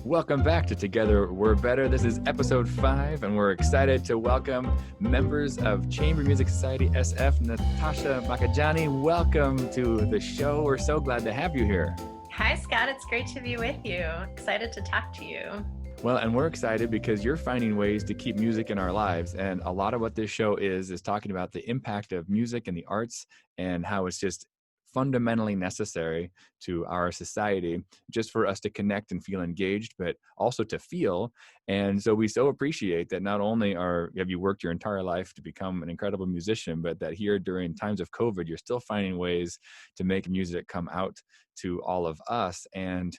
Welcome back to Together We're Better. This is episode 5, and we're excited to welcome members of Chamber Music Society SF, Natasha Makhijani. Welcome to the show. We're so glad to have you here. Hi, Scott. It's great to be with you. Excited to talk to you. Well, and we're excited because you're finding ways to keep music in our lives. And a lot of what this show is talking about the impact of music and the arts and how it's just fundamentally necessary to our society just for us to connect and feel engaged, but also to feel. And so we so appreciate that not only have you worked your entire life to become an incredible musician, but that here during times of COVID, you're still finding ways to make music come out to all of us. And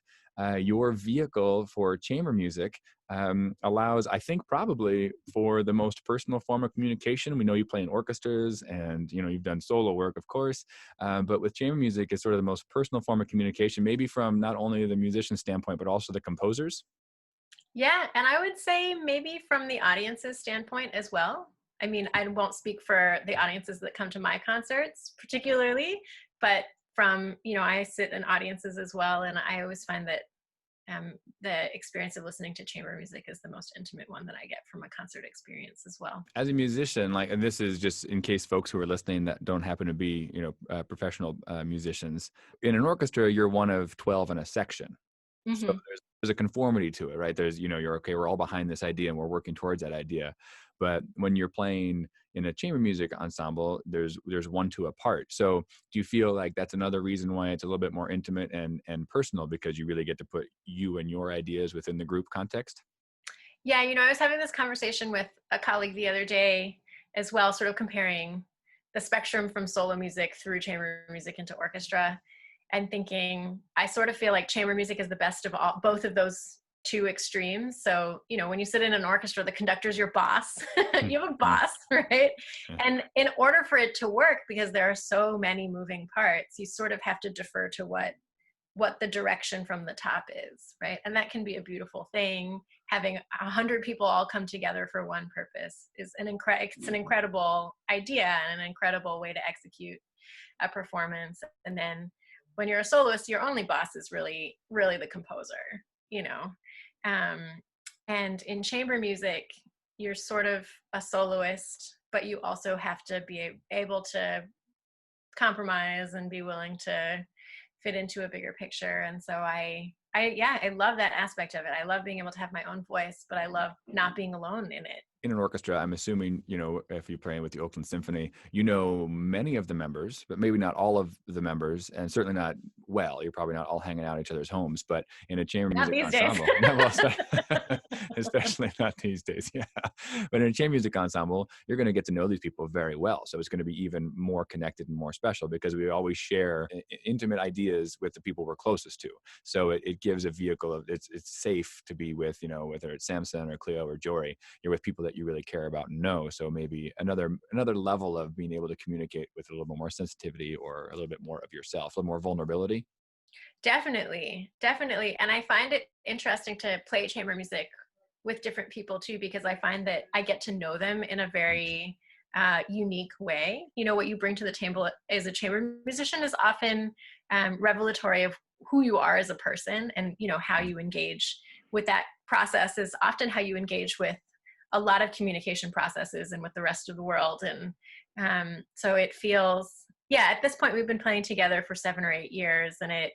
your vehicle for chamber music allows, I think, probably for the most personal form of communication. We know you play in orchestras and, you've done solo work, of course, but with chamber music, it's sort of the most personal form of communication, maybe from not only the musician standpoint, but also the composers. Yeah, and I would say maybe from the audience's standpoint as well. I mean, I won't speak for the audiences that come to my concerts particularly, but from, I sit in audiences as well, and I always find that the experience of listening to chamber music is the most intimate one that I get from a concert experience as well. As a musician, and this is just in case folks who are listening that don't happen to be, professional musicians, in an orchestra, you're one of 12 in a section. Mm-hmm. So there's a conformity to it, right? There's, you're okay, we're all behind this idea and we're working towards that idea. But when you're playing in a chamber music ensemble, there's 1-2 apart. So do you feel like that's another reason why it's a little bit more intimate and personal, because you really get to put you and your ideas within the group context? Yeah, I was having this conversation with a colleague the other day as well, sort of comparing the spectrum from solo music through chamber music into orchestra, and thinking I sort of feel like chamber music is the best of both of those two extremes. So, when you sit in an orchestra, the conductor's your boss. You have a boss, right? And in order for it to work, because there are so many moving parts, you sort of have to defer to what the direction from the top is, right? And that can be a beautiful thing. Having 100 people all come together for one purpose is an incredible idea and an incredible way to execute a performance. And then when you're a soloist, your only boss is really, really the composer, and in chamber music, you're sort of a soloist, but you also have to be able to compromise and be willing to fit into a bigger picture. And so I love that aspect of it. I love being able to have my own voice, but I love not being alone in it. In an orchestra, I'm assuming, if you're playing with the Oakland Symphony, many of the members, but maybe not all of the members, and certainly not you're probably not all hanging out at each other's homes, but in a chamber music ensemble, especially not these days, yeah. But in a chamber music ensemble, you're going to get to know these people very well. So it's going to be even more connected and more special because we always share intimate ideas with the people we're closest to. So it gives a vehicle of, it's safe to be with, whether it's Samson or Cleo or Jory, you're with people that you really care about and know. So maybe another level of being able to communicate with a little bit more sensitivity or a little bit more of yourself, a little more vulnerability. Definitely. And I find it interesting to play chamber music with different people too, because I find that I get to know them in a very unique way. What you bring to the table as a chamber musician is often revelatory of who you are as a person, and how you engage with that process is often how you engage with a lot of communication processes and with the rest of the world. And so it feels, at this point we've been playing together for 7 or 8 years, and it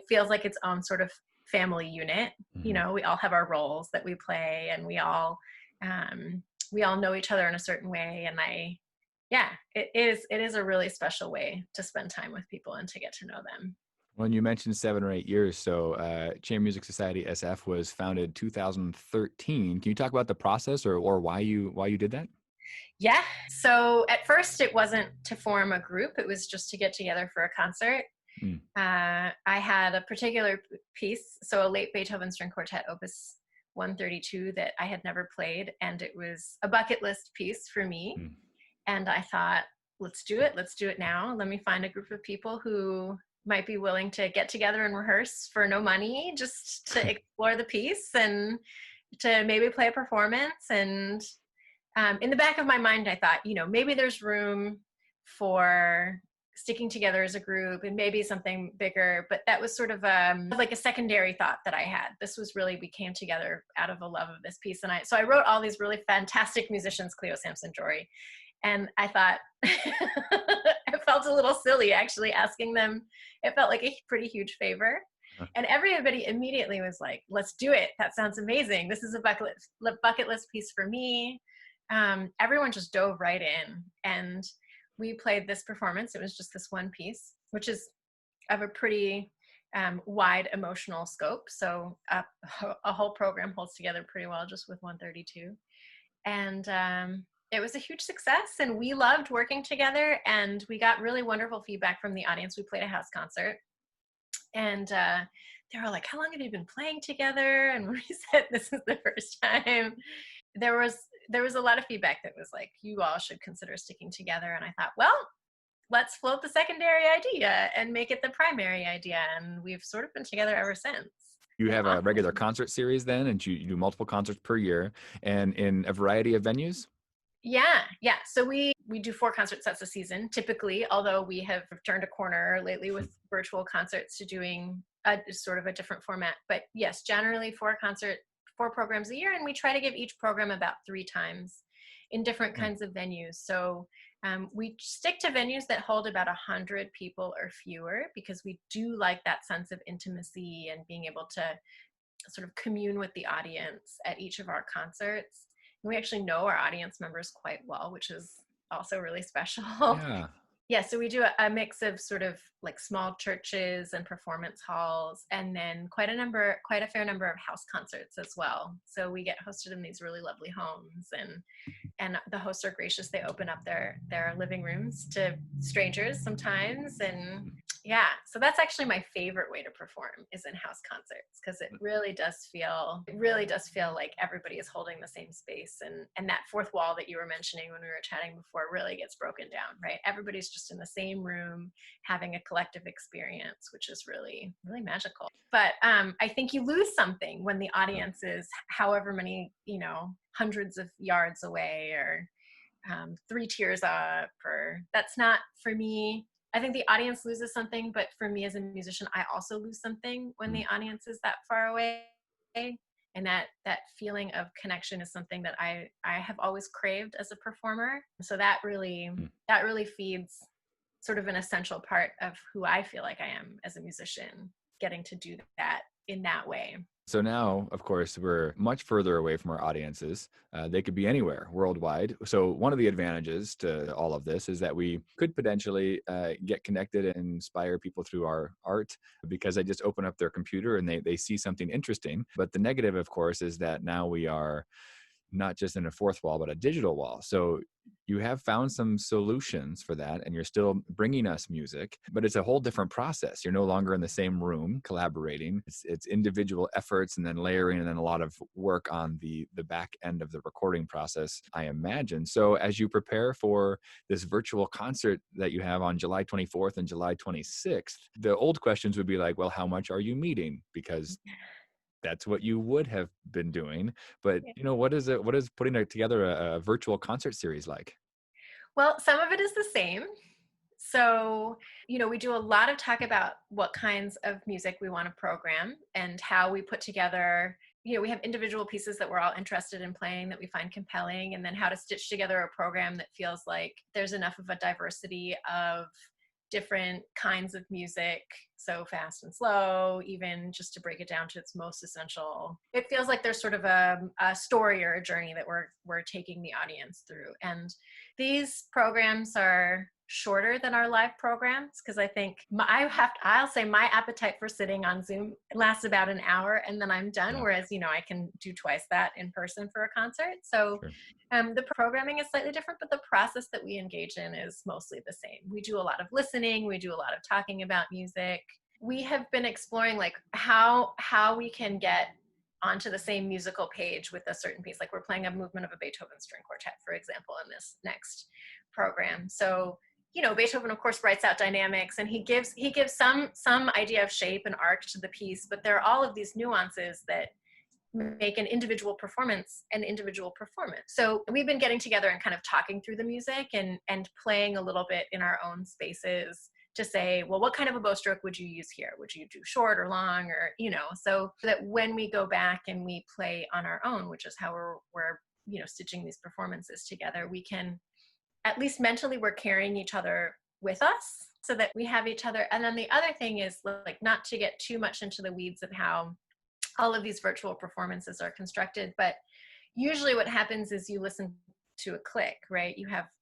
feels like its own sort of family unit. Mm-hmm. We all have our roles that we play, and we all know each other in a certain way. And it is a really special way to spend time with people and to get to know them. When you mentioned 7 or 8 years, so Chamber Music Society SF was founded 2013. Can you talk about the process or why you did that? Yeah. So at first it wasn't to form a group. It was just to get together for a concert. I had a particular piece, so a late Beethoven string quartet, Opus 132, that I had never played, and it was a bucket list piece for me. And I thought, let's do it now. Let me find a group of people who might be willing to get together and rehearse for no money, just to explore the piece and to maybe play a performance. And in the back of my mind, I thought, maybe there's room for sticking together as a group and maybe something bigger. But that was sort of like a secondary thought that I had. This was really, we came together out of a love of this piece. And so I wrote all these really fantastic musicians, Cleo, Samson, Jory. And I thought, it felt a little silly actually asking them. It felt like a pretty huge favor. And everybody immediately was like, let's do it. That sounds amazing. This is a bucket list piece for me. Everyone just dove right in. And we played this performance. It was just this one piece, which is of a pretty wide emotional scope. So a whole program holds together pretty well just with 132. And it was a huge success, and we loved working together, and we got really wonderful feedback from the audience. We played a house concert, and they were like, how long have you been playing together? And we said, this is the first time. There was a lot of feedback that was like, you all should consider sticking together. And I thought, well, let's float the secondary idea and make it the primary idea. And we've sort of been together ever since. You have a regular concert series then, and you do multiple concerts per year and in a variety of venues? Yeah. So we do 4 concert sets a season, typically, although we have turned a corner lately with virtual concerts to doing sort of a different format. But yes, generally 4 programs a year, and we try to give each program about 3 times in different kinds of venues. So we stick to venues that hold about 100 people or fewer, because we do like that sense of intimacy and being able to sort of commune with the audience at each of our concerts. And we actually know our audience members quite well, which is also really special. Yeah, so we do a mix of sort of like small churches and performance halls, and then quite a fair number of house concerts as well. So we get hosted in these really lovely homes, and the hosts are gracious. They open up their living rooms to strangers sometimes. And yeah, so that's actually my favorite way to perform, is in house concerts, because it really does feel like everybody is holding the same space, and that fourth wall that you were mentioning when we were chatting before really gets broken down, right? Everybody's just in the same room having a collective experience, which is really, really magical. But I think you lose something when the audience is however many, hundreds of yards away, or 3 tiers up, or that's not, for me, I think the audience loses something, but for me as a musician, I also lose something when the audience is that far away. And that feeling of connection is something that I have always craved as a performer. So that really feeds sort of an essential part of who I feel like I am as a musician, getting to do that in that way. So now, of course, we're much further away from our audiences. They could be anywhere worldwide. So one of the advantages to all of this is that we could potentially get connected and inspire people through our art, because they just open up their computer and they see something interesting. But the negative, of course, is that now we are not just in a fourth wall, but a digital wall. So you have found some solutions for that, and you're still bringing us music, but it's a whole different process. You're no longer in the same room collaborating. It's individual efforts, and then layering, and then a lot of work on the back end of the recording process, I imagine. So as you prepare for this virtual concert that you have on July 24th and July 26th, the old questions would be like, well, how much are you meeting? Because that's what you would have been doing. But what is putting together a virtual concert series like? Well, some of it is the same. So, we do a lot of talk about what kinds of music we want to program, and how we put together, we have individual pieces that we're all interested in playing that we find compelling, and then how to stitch together a program that feels like there's enough of a diversity of different kinds of music, so fast and slow, even just to break it down to its most essential. It feels like there's sort of a story or a journey that we're taking the audience through. And these programs are shorter than our live programs, because I think I'll say my appetite for sitting on Zoom lasts about an hour, and then I'm done. Whereas, I can do twice that in person for a concert. So the programming is slightly different, but the process that we engage in is mostly the same. We do a lot of listening. We do a lot of talking about music. We have been exploring like how we can get onto the same musical page with a certain piece. Like we're playing a movement of a Beethoven string quartet, for example, in this next program. So, Beethoven, of course, writes out dynamics, and he gives some idea of shape and arc to the piece, but there are all of these nuances that make an individual performance an individual performance. So we've been getting together and kind of talking through the music and playing a little bit in our own spaces to say, well, what kind of a bow stroke would you use here? Would you do short or long, or, so that when we go back and we play on our own, which is how we're stitching these performances together, we can, at least mentally, we're carrying each other with us so that we have each other. And then the other thing is, like, not to get too much into the weeds of how all of these virtual performances are constructed, but usually what happens is you listen to a click, right?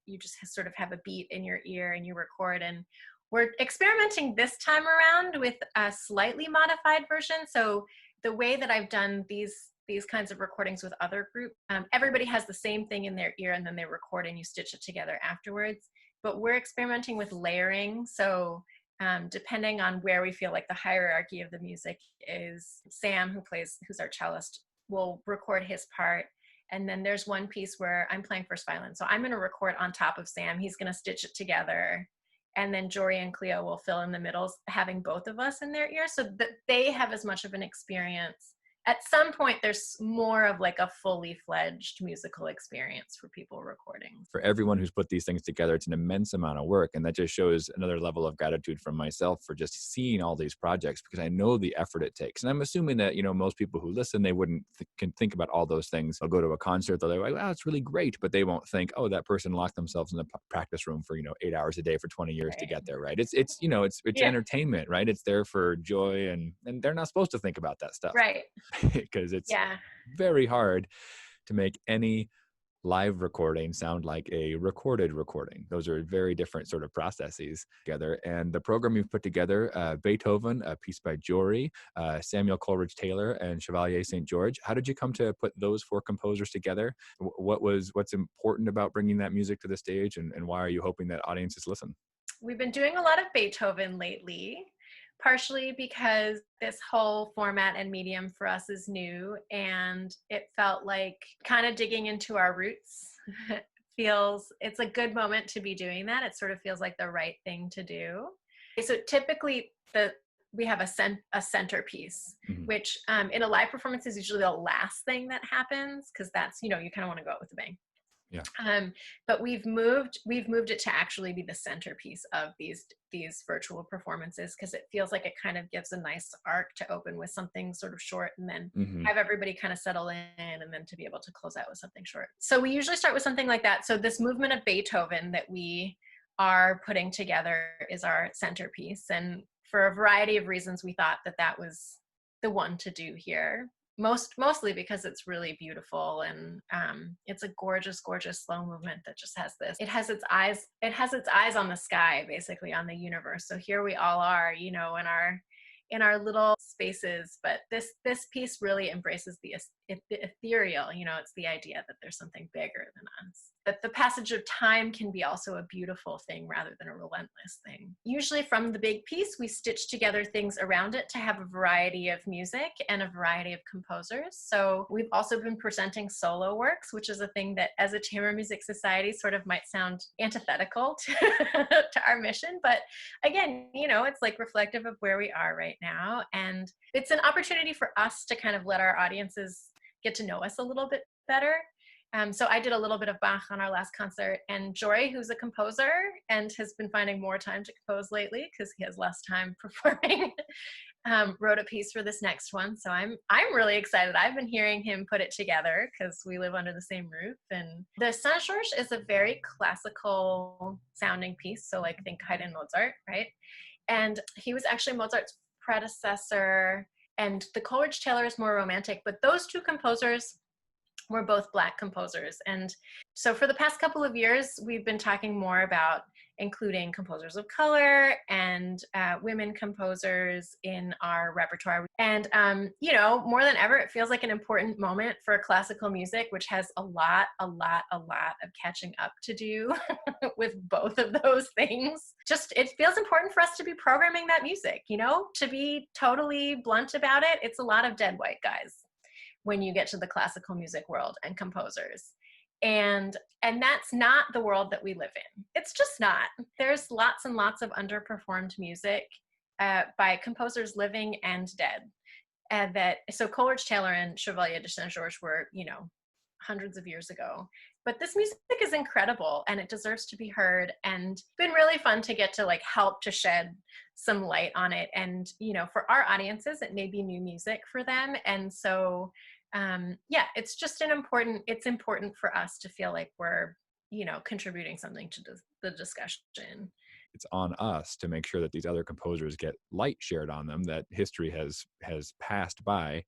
You just sort of have a beat in your ear and you record. And we're experimenting this time around with a slightly modified version. So the way that I've done these kinds of recordings with other groups, everybody has the same thing in their ear and then they record and you stitch it together afterwards. But we're experimenting with layering. So depending on where we feel like the hierarchy of the music is, Sam, who's our cellist, will record his part. And then there's one piece where I'm playing first violin. So I'm going to record on top of Sam. He's going to stitch it together. And then Jory and Cleo will fill in the middles, having both of us in their ear so that they have as much of an experience. At some point, there's more of like a fully fledged musical experience for people recording. For everyone who's put these things together, it's an immense amount of work. And that just shows another level of gratitude from myself for just seeing all these projects, because I know the effort it takes. And I'm assuming that, most people who listen, they wouldn't can think about all those things. They'll go to a concert, they're like, wow, it's really great. But they won't think, oh, that person locked themselves in the practice room for, 8 hours a day for 20 years to get there, right? It's entertainment, right? It's there for joy, and they're not supposed to think about that stuff. Right. Because it's very hard to make any live recording sound like a recorded recording. Those are very different sort of processes together. And the program you've put together, Beethoven, a piece by Jory, Samuel Coleridge Taylor, and Chevalier St. George. How did you come to put those 4 composers together? What's important about bringing that music to the stage, and why are you hoping that audiences listen? We've been doing a lot of Beethoven lately, partially because this whole format and medium for us is new, and it felt like kind of digging into our roots. It's a good moment to be doing that. It sort of feels like the right thing to do. So typically we have a centerpiece, mm-hmm. which in a live performance is usually the last thing that happens, because that's, you kind of want to go out with a bang. Yeah. But we've moved it to actually be the centerpiece of these virtual performances, because it feels like it kind of gives a nice arc to open with something sort of short, and then mm-hmm. have everybody kind of settle in, and then to be able to close out with something short. So we usually start with something like that. So this movement of Beethoven that we are putting together is our centerpiece, and for a variety of reasons, we thought that was the one to do here. Mostly because it's really beautiful, and it's a gorgeous, gorgeous slow movement that just has this. It has its eyes on the sky, basically on the universe. So here we all are, in our little spaces, but this piece really embraces the ethereal. It's the idea that there's something bigger than us. That the passage of time can be also a beautiful thing rather than a relentless thing. Usually from the big piece, we stitch together things around it to have a variety of music and a variety of composers. So we've also been presenting solo works, which is a thing that as a chamber music society sort of might sound antithetical to our mission. But again, it's like reflective of where we are right now. And it's an opportunity for us to kind of let our audiences get to know us a little bit better. So I did a little bit of Bach on our last concert, and Jory, who's a composer and has been finding more time to compose lately because he has less time performing, wrote a piece for this next one. So I'm really excited. I've been hearing him put it together because we live under the same roof. And the Saint Georges is a very classical sounding piece. So like think Haydn, Mozart, right? And he was actually Mozart's predecessor, and the Coleridge Taylor is more romantic, but those two composers were both Black composers. And so for the past couple of years, we've been talking more about including composers of color and women composers in our repertoire. And, more than ever, it feels like an important moment for classical music, which has a lot of catching up to do with both of those things. Just, it feels important for us to be programming that music, to be totally blunt about it. It's a lot of dead white guys when you get to the classical music world and composers. And that's not the world that we live in. It's just not. There's lots and lots of underperformed music by composers living and dead. And that, so Coleridge Taylor and Chevalier de Saint Georges were, hundreds of years ago. But this music is incredible and it deserves to be heard. And it's been really fun to get to like help to shed some light on it. And, for our audiences, it may be new music for them. And so, yeah, it's just it's important for us to feel like we're, contributing something to the discussion. It's on us to make sure that these other composers get light shared on them, that history has passed by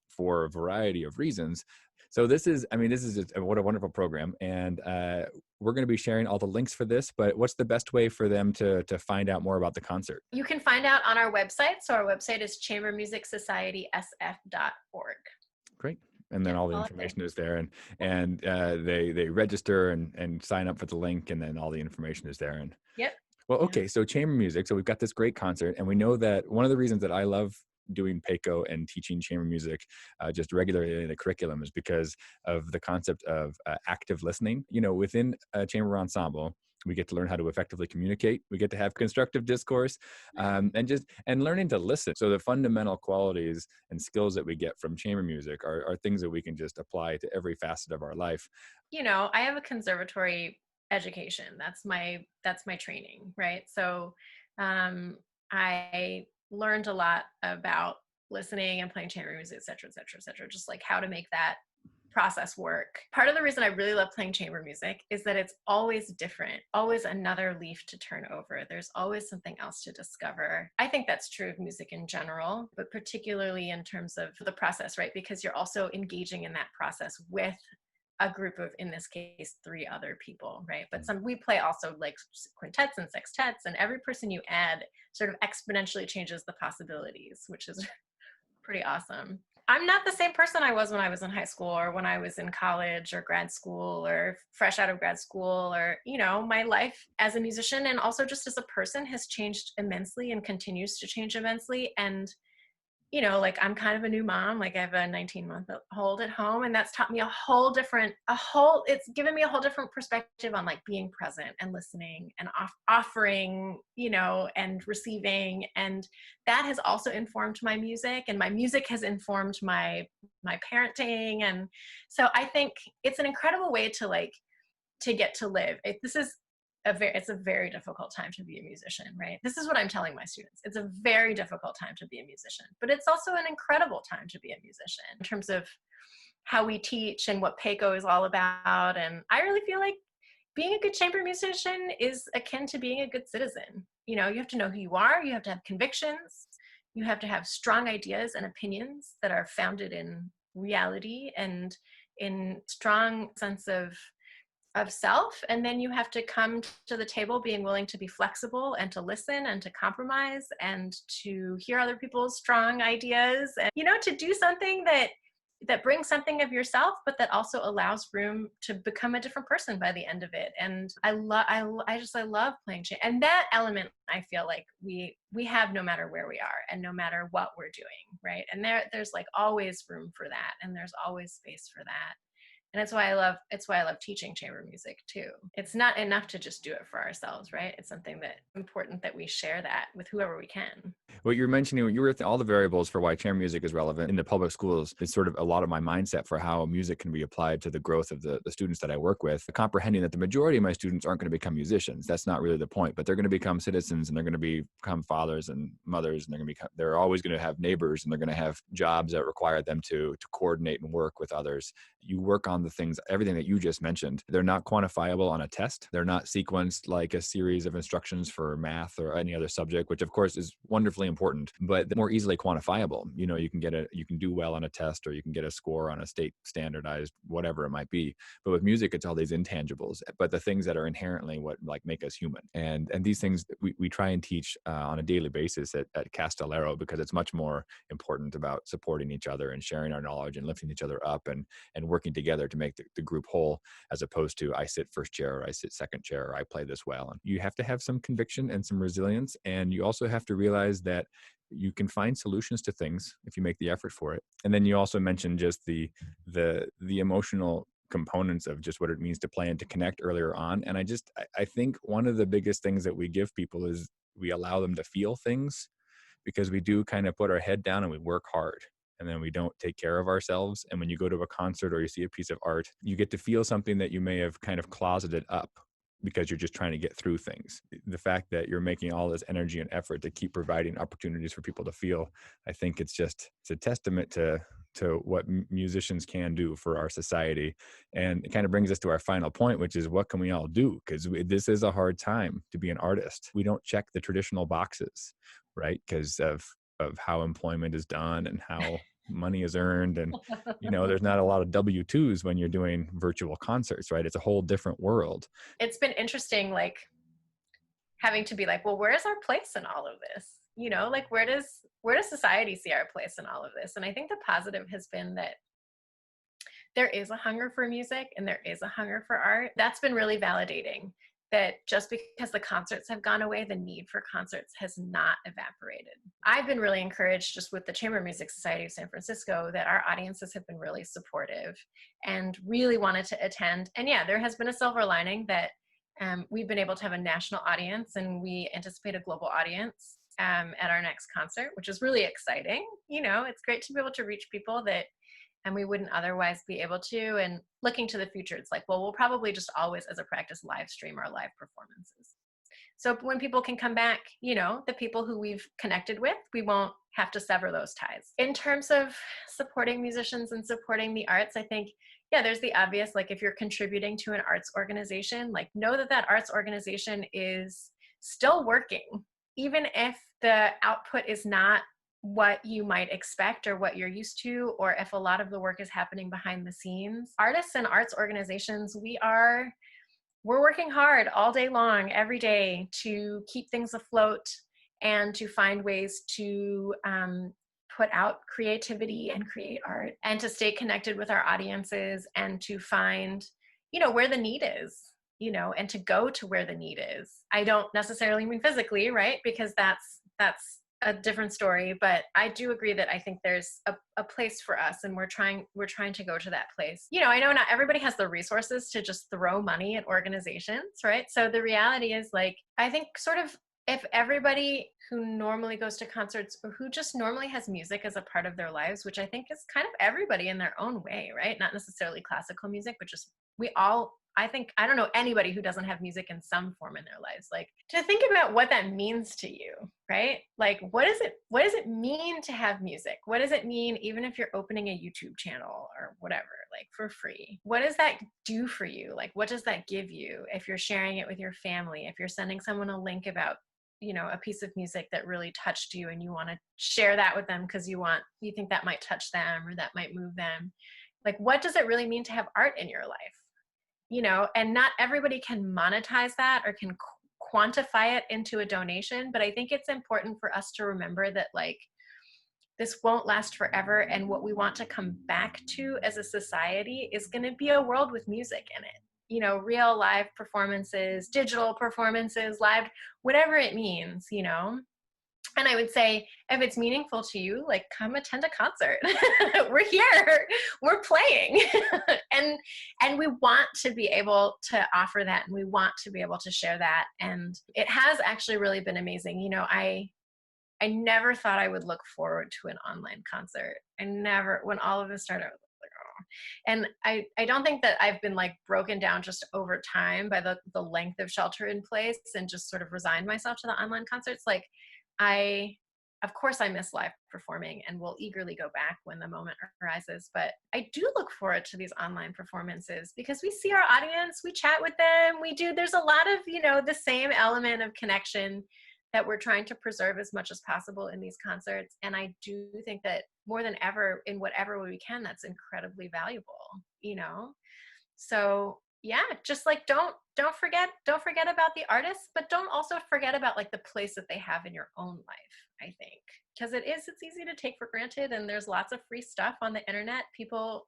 for a variety of reasons. So this is just, what a wonderful program. And we're going to be sharing all the links for this, but what's the best way for them to find out more about the concert? You can find out on our website. So our website is chambermusicsocietysf.org. Great. And then all the information is there, and they register and sign up for the link, and then all the information is there. And yep. Well, okay, so chamber music. So we've got this great concert, and we know that one of the reasons that I love doing PACO and teaching chamber music just regularly in the curriculum is because of the concept of active listening. Within a chamber ensemble, we get to learn how to effectively communicate. We get to have constructive discourse, and learning to listen. So the fundamental qualities and skills that we get from chamber music are things that we can just apply to every facet of our life. I have a conservatory education. That's my training, right? So I learned a lot about listening and playing chamber music, et cetera, et cetera, et cetera, just like how to make that process work. Part of the reason I really love playing chamber music is that it's always different, always another leaf to turn over. There's always something else to discover. I think that's true of music in general, but particularly in terms of the process, right? Because you're also engaging in that process with a group of, in this case, 3 other people, right? But we play also like quintets and sextets, and every person you add sort of exponentially changes the possibilities, which is pretty awesome. I'm not the same person I was when I was in high school or when I was in college or grad school or fresh out of grad school, or, my life as a musician and also just as a person has changed immensely and continues to change immensely. And, like I'm kind of a new mom, like I have a 19-month-old at home, and that's taught me it's given me a whole different perspective on like being present and listening and offering, and receiving. And that has also informed my music, and my music has informed my parenting. And so I think it's an incredible way to get to live. It's a very difficult time to be a musician, right? This is what I'm telling my students. It's a very difficult time to be a musician, but it's also an incredible time to be a musician in terms of how we teach and what PACO is all about. And I really feel like being a good chamber musician is akin to being a good citizen. You have to know who you are. You have to have convictions. You have to have strong ideas and opinions that are founded in reality and in strong sense of self. And then you have to come to the table being willing to be flexible and to listen and to compromise and to hear other people's strong ideas, and to do something that brings something of yourself, but that also allows room to become a different person by the end of it. And I love playing chamber, and that element I feel like we have no matter where we are and no matter what we're doing, right? And there's like always room for that, and there's always space for that. And it's why I love teaching chamber music too. It's not enough to just do it for ourselves, right? It's something that's important that we share that with whoever we can. What you're mentioning, you were all the variables for why chamber music is relevant in the public schools. It's sort of a lot of my mindset for how music can be applied to the growth of the students that I work with, comprehending that the majority of my students aren't going to become musicians. That's not really the point, but they're going to become citizens, and they're going to become fathers and mothers, and they're always going to have neighbors, and they're going to have jobs that require them to coordinate and work with others. You work on the things, everything that you just mentioned. They're not quantifiable on a test. They're not sequenced like a series of instructions for math or any other subject, which of course is wonderfully important, but they're more easily quantifiable. You can do well on a test, or you can get a score on a state standardized, whatever it might be. But with music, it's all these intangibles, but the things that are inherently what like make us human. And these things we try and teach on a daily basis at Castellero, because it's much more important about supporting each other and sharing our knowledge and lifting each other up and working together to make the group whole, as opposed to I sit first chair or I sit second chair or I play this well. And you have to have some conviction and some resilience. And you also have to realize that you can find solutions to things if you make the effort for it. And then you also mentioned just the emotional components of just what it means to play and to connect earlier on. And I think one of the biggest things that we give people is we allow them to feel things because we do kind of put our head down and we work hard, and then we don't take care of ourselves. And when you go to a concert or you see a piece of art, you get to feel something that you may have kind of closeted up because you're just trying to get through things. The fact that you're making all this energy and effort to keep providing opportunities for people to feel, I think it's a testament to what musicians can do for our society. And it kind of brings us to our final point, which is, what can we all do? Because this is a hard time to be an artist. We don't check the traditional boxes, right? Because of how employment is done and how money is earned. And, there's not a lot of W-2s when you're doing virtual concerts, right? It's a whole different world. It's been interesting, like having to be like, well, where's our place in all of this? Like where does society see our place in all of this? And I think the positive has been that there is a hunger for music and there is a hunger for art. That's been really validating, that just because the concerts have gone away, the need for concerts has not evaporated. I've been really encouraged just with the Chamber Music Society of San Francisco that our audiences have been really supportive and really wanted to attend. And yeah, there has been a silver lining that we've been able to have a national audience, and we anticipate a global audience at our next concert, which is really exciting. It's great to be able to reach people that and we wouldn't otherwise be able to. And looking to the future, it's like, well, we'll probably just always, as a practice, live stream our live performances. So when people can come back, the people who we've connected with, we won't have to sever those ties. In terms of supporting musicians and supporting the arts, I think, yeah, there's the obvious, like if you're contributing to an arts organization, like know that arts organization is still working, even if the output is not what you might expect or what you're used to, or if a lot of the work is happening behind the scenes. Artists and arts organizations, we're working hard all day long, every day, to keep things afloat and to find ways to put out creativity and create art, and to stay connected with our audiences, and to find, where the need is, and to go to where the need is. I don't necessarily mean physically, right? Because that's a different story, but I do agree that I think there's a place for us, and we're trying to go to that place. I know not everybody has the resources to just throw money at organizations, right? So the reality is, like, I think sort of if everybody who normally goes to concerts or who just normally has music as a part of their lives, which I think is kind of everybody in their own way, right? Not necessarily classical music, but just I don't know anybody who doesn't have music in some form in their lives. Like, to think about what that means to you, right? Like, what does it mean to have music? What does it mean, even if you're opening a YouTube channel or whatever, like for free? What does that do for you? Like, what does that give you if you're sharing it with your family, if you're sending someone a link about, a piece of music that really touched you and you want to share that with them because you think that might touch them or that might move them? Like, what does it really mean to have art in your life? And not everybody can monetize that or can quantify it into a donation, but I think it's important for us to remember that, like, this won't last forever, and what we want to come back to as a society is going to be a world with music in it. Real live performances, digital performances, live, whatever it means, And I would say, if it's meaningful to you, like, come attend a concert. We're here, we're playing. and we want to be able to offer that, and we want to be able to share that. And it has actually really been amazing. I never thought I would look forward to an online concert. When all of this started, I was like, oh. And I don't think that I've been, like, broken down just over time by the length of shelter in place and just sort of resigned myself to the online concerts. Like, of course I miss live performing and will eagerly go back when the moment arises, but I do look forward to these online performances because we see our audience, we chat with them, there's a lot of, the same element of connection that we're trying to preserve as much as possible in these concerts. And I do think that more than ever, in whatever way we can, that's incredibly valuable, So yeah, just like don't forget about the artists, but don't also forget about, like, the place that they have in your own life, I think. Because it's easy to take for granted, and there's lots of free stuff on the internet. People,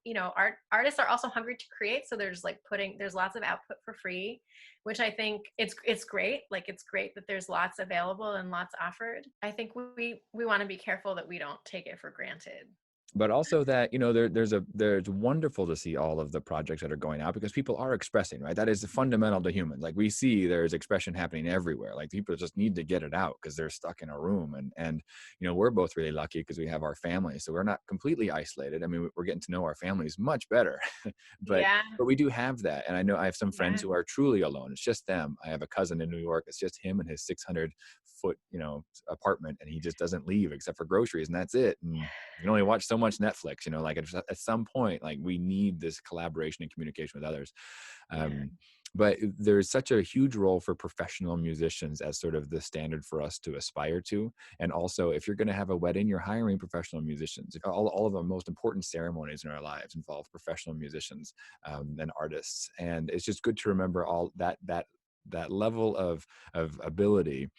artists are also hungry to create, so there's lots of output for free, which I think it's great. Like, it's great that there's lots available and lots offered. I think we want to be careful that we don't take it for granted. but also that, you know, there's wonderful to see all of the projects that are going out because people are expressing, right? That is fundamental to humans. Like we see there's expression happening everywhere. Like people just need to get it out because they're stuck in a room. And, you know, we're both really lucky because we have our family. So we're not completely isolated. I mean, we're getting to know our families much better, but Yeah. we do have that. And I know I have some friends Yeah. who are truly alone. It's just them. I have a cousin in New York. It's just him and his 600-foot, you know, apartment, and he just doesn't leave except for groceries, and that's it. And you can only watch so much Netflix, you know, like at some point, like we need this collaboration and communication with others. Yeah. Um, but there's such a huge role for professional musicians as sort of the standard for us to aspire to. And also, if you're going to have a wedding, you're hiring professional musicians. All of the most important ceremonies in our lives involve professional musicians and artists. And it's just good to remember all that level of ability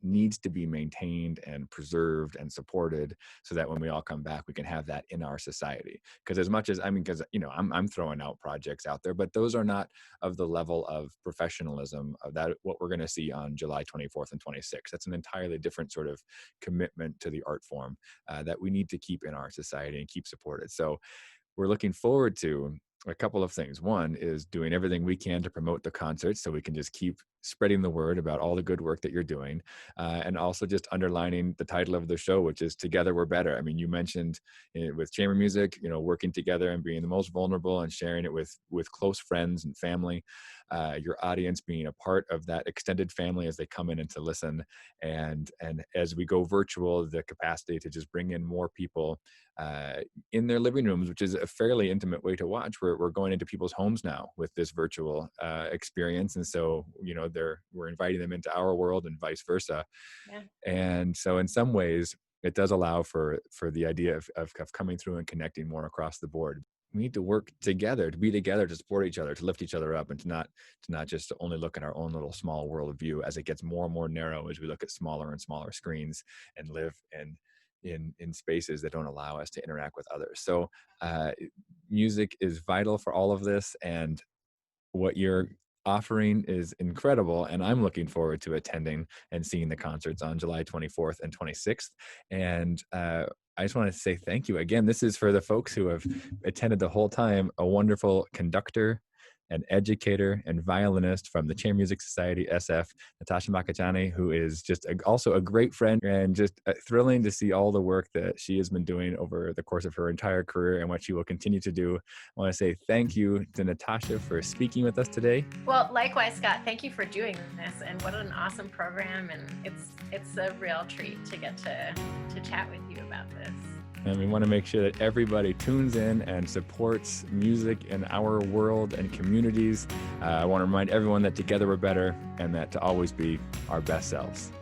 needs to be maintained and preserved and supported so that when we all come back, we can have that in our society. Because as much as, I mean, because, you know, I'm throwing out projects out there, but those are not of the level of professionalism of that, what we're going to see on July 24th and 26th. That's an entirely different sort of commitment to the art form that we need to keep in our society and keep supported. So we're looking forward to a couple of things. One is doing everything we can to promote the concerts so we can just keep spreading the word about all the good work that you're doing. And also just underlining the title of the show, which is Together We're Better. I mean, you mentioned with chamber music, you know, working together and being the most vulnerable and sharing it with close friends and family, your audience being a part of that extended family as they come in and to listen. And as we go virtual, the capacity to just bring in more people in their living rooms, which is a fairly intimate way to watch. We're going into people's homes now with this virtual experience. And so, you know, we're inviting them into our world and vice versa. Yeah. And so in some ways, it does allow for the idea of coming through and connecting more across the board. We need to work together, to be together, to support each other, to lift each other up, and to not just only look at our own little small world view as it gets more and more narrow as we look at smaller and smaller screens and live in spaces that don't allow us to interact with others. So music is vital for all of this, and what you're offering is incredible, and I'm looking forward to attending and seeing the concerts on July 24th and 26th. And I just want to say thank you again. This is for the folks who have attended the whole time, a wonderful conductor, an educator, and violinist from the Chamber Music Society, SF, Natasha Makhijani, who is just also a great friend, and just thrilling to see all the work that she has been doing over the course of her entire career and what she will continue to do. I want to say thank you to Natasha for speaking with us today. Well, likewise, Scott, thank you for doing this, and what an awesome program. And it's a real treat to get to chat with you about this. And we want to make sure that everybody tunes in and supports music in our world and communities. I want to remind everyone that together we're better, and that to always be our best selves.